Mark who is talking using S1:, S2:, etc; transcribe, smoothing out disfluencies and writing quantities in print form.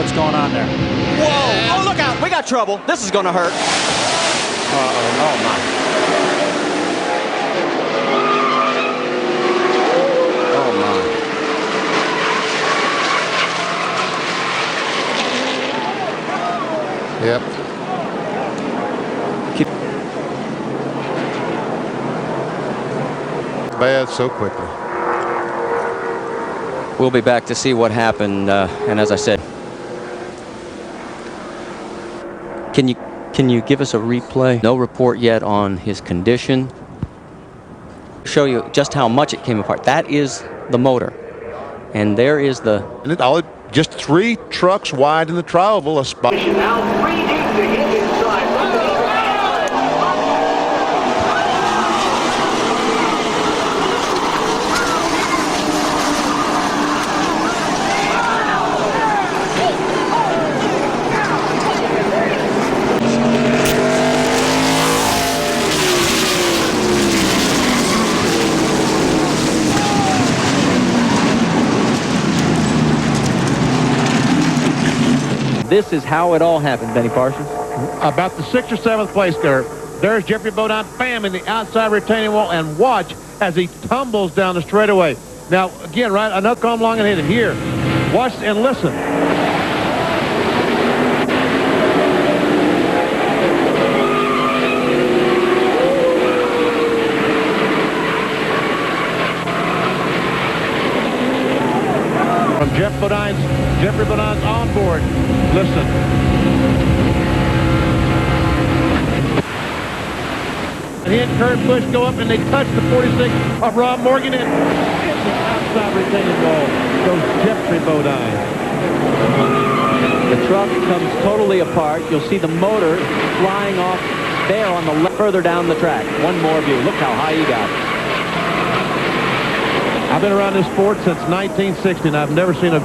S1: what's going on there.
S2: Whoa! Oh, look out! We got trouble. This is going to hurt.
S1: Uh-oh. Oh, my.
S2: Oh, my.
S3: Yep. Bad so quickly.
S2: We'll be back to see what happened, and as I said, can you give us a replay? No report yet on his condition. Show you just how much it came apart. That is the motor, and there is the.
S3: And just 3 trucks wide in the tri-oval. A spot.
S4: Now 3 deep to hit inside.
S2: This is how it all happened, Benny Parsons.
S5: About the 6th or 7th place there. There's Jeffrey Bodine, bam, in the outside retaining wall, and watch as he tumbles down the straightaway. Now, again, right, another come along and hit it here. Watch and listen. From Jeffrey Bodine's onboard. Listen. And he and Kurt Busch go up and they touch the 46 of Rob Morgan and in the outside retaining wall goes Jeffrey Bodine.
S6: The truck comes totally apart. You'll see the motor flying off there on the left, further down the track. One more view. Look how high he got it.
S5: I've been around this sport since 1960, and I've never seen a